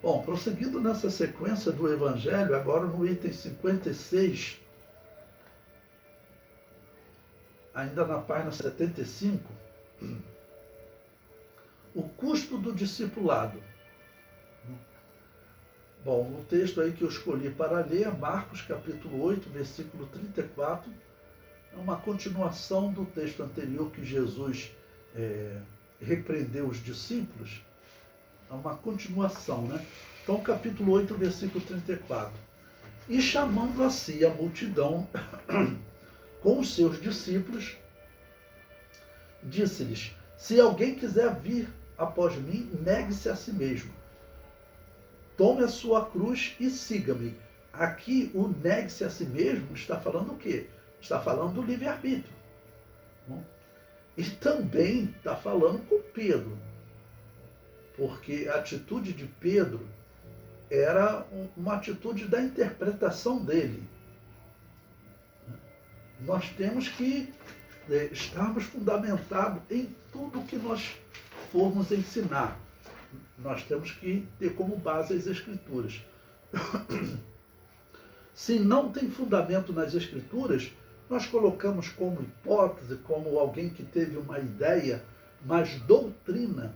Bom, prosseguindo nessa sequência do Evangelho, agora no item 56, ainda na página 75, o custo do discipulado. Bom, o texto aí que eu escolhi para ler é Marcos capítulo 8, versículo 34, é uma continuação do texto anterior que Jesus repreendeu os discípulos, é uma continuação, né? Então, capítulo 8, versículo 34. E chamando a si a multidão com os seus discípulos, disse-lhes: se alguém quiser vir após mim, negue-se a si mesmo. Tome a sua cruz e siga-me. Aqui, o negue-se a si mesmo está falando o quê? Está falando do livre-arbítrio. E também está falando com Pedro. Porque a atitude de Pedro era uma atitude da interpretação dele. Nós temos que estarmos fundamentados em tudo que nós formos ensinar. Nós temos que ter como base as Escrituras. Se não tem fundamento nas Escrituras, nós colocamos como hipótese, como alguém que teve uma ideia, mas doutrina.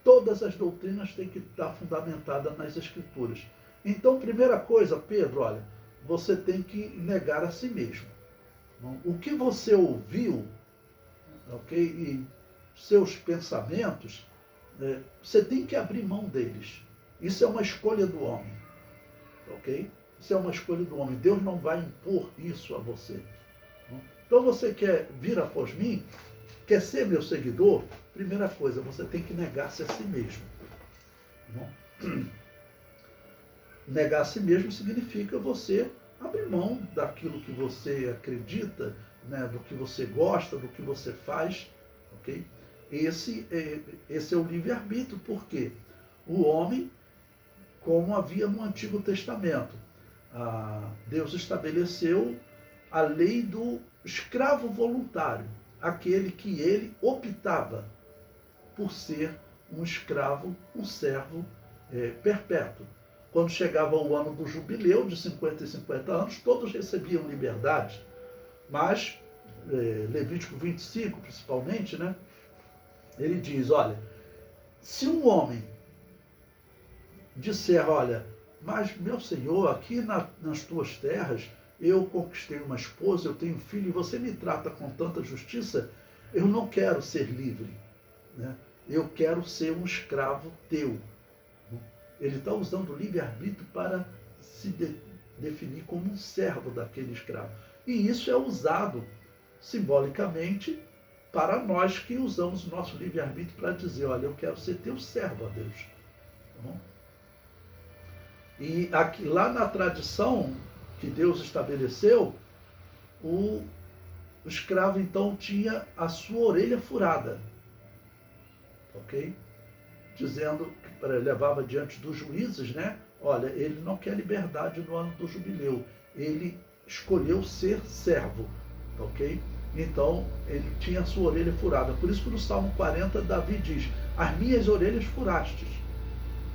Todas as doutrinas têm que estar fundamentadas nas Escrituras. Então, primeira coisa, Pedro, olha, você tem que negar a si mesmo. O que você ouviu, ok? E seus pensamentos, você tem que abrir mão deles. Isso é uma escolha do homem, ok? Isso é uma escolha do homem. Deus não vai impor isso a você. Então, você quer vir após mim? Quer ser meu seguidor? Primeira coisa, você tem que negar-se a si mesmo. Negar a si mesmo significa você abrir mão daquilo que você acredita, né, do que você gosta, do que você faz. Okay? Esse é o livre-arbítrio. Por quê? O homem, como havia no Antigo Testamento, Deus estabeleceu a lei do escravo voluntário, aquele que ele optava por ser um escravo, um servo perpétuo. Quando chegava o ano do jubileu, de 50 em 50 anos, todos recebiam liberdade, mas Levítico 25, principalmente, né, ele diz, olha, se um homem disser, olha, mas meu senhor, aqui nas tuas terras, eu conquistei uma esposa, eu tenho um filho, e você me trata com tanta justiça, eu não quero ser livre, né? Eu quero ser um escravo teu. Ele está usando o livre-arbítrio para se definir como um servo daquele escravo. E isso é usado simbolicamente para nós que usamos o nosso livre-arbítrio para dizer, olha, eu quero ser teu servo, a Deus. Tá bom? E aqui, lá na tradição que Deus estabeleceu, o escravo então tinha a sua orelha furada, ok? Dizendo que levava diante dos juízes, né? Olha, ele não quer liberdade no ano do jubileu, ele escolheu ser servo, ok? Então ele tinha a sua orelha furada. Por isso que no Salmo 40 Davi diz, as minhas orelhas furastes,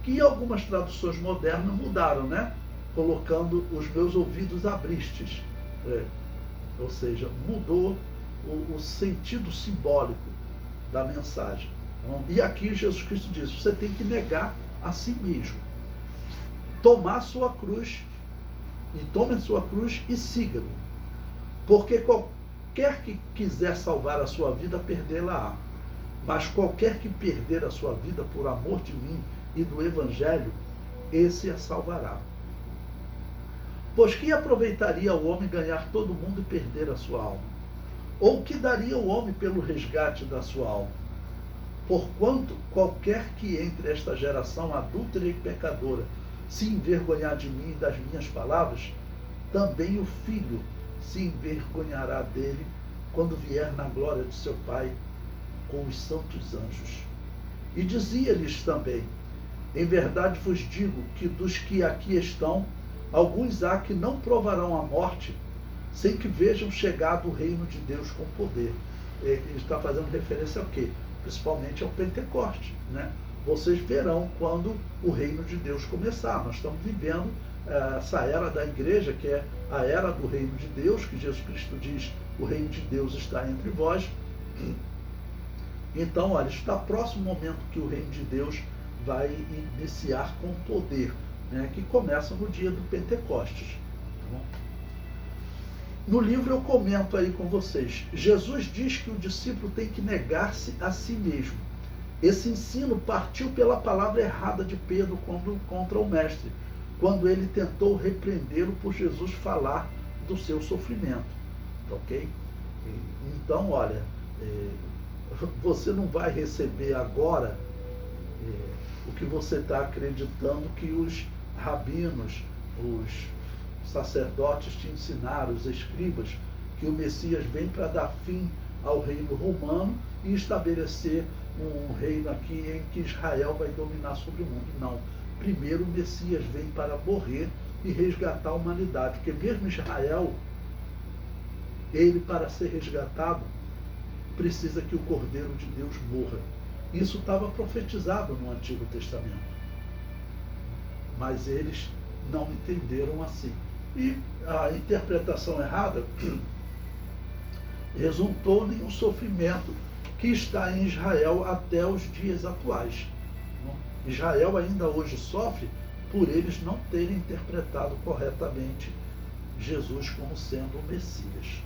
que algumas traduções modernas mudaram, né? Colocando os meus ouvidos abristes. Ou seja, mudou o sentido simbólico da mensagem. E aqui Jesus Cristo diz, você tem que negar a si mesmo. Tomar sua cruz, e tome a sua cruz e siga-me. Porque qualquer que quiser salvar a sua vida, perdê-la-á. Mas qualquer que perder a sua vida por amor de mim e do Evangelho, esse a salvará. Pois que aproveitaria o homem ganhar todo mundo e perder a sua alma? Ou que daria o homem pelo resgate da sua alma? Porquanto qualquer que entre esta geração adúltera e pecadora se envergonhar de mim e das minhas palavras, também o Filho se envergonhará dele quando vier na glória de seu Pai com os santos anjos. E dizia-lhes também, em verdade vos digo que dos que aqui estão, alguns há que não provarão a morte, sem que vejam chegado o reino de Deus com poder. Ele está fazendo referência ao quê? Principalmente ao Pentecoste, né? vocês verão quando o reino de Deus começar. Nós estamos vivendo essa era da igreja, que é a era do reino de Deus, que Jesus Cristo diz: o reino de Deus está entre vós. Então, olha, está próximo o momento que o reino de Deus vai iniciar com poder, né, que começa no dia do Pentecostes. Tá bom? No livro eu comento aí com vocês. Jesus diz que o discípulo tem que negar-se a si mesmo. Esse ensino partiu pela palavra errada de Pedro contra o mestre, quando ele tentou repreendê-lo por Jesus falar do seu sofrimento. Ok? Então, olha, você não vai receber agora o que você está acreditando que os rabinos, os sacerdotes te ensinaram, os escribas, que o Messias vem para dar fim ao reino romano e estabelecer um reino aqui em que Israel vai dominar sobre o mundo. Não. Primeiro o Messias vem para morrer e resgatar a humanidade, porque mesmo Israel, ele, para ser resgatado, precisa que o Cordeiro de Deus morra. Isso estava profetizado no Antigo Testamento. Mas eles não entenderam assim. E a interpretação errada resultou em um sofrimento que está em Israel até os dias atuais. Israel ainda hoje sofre por eles não terem interpretado corretamente Jesus como sendo o Messias.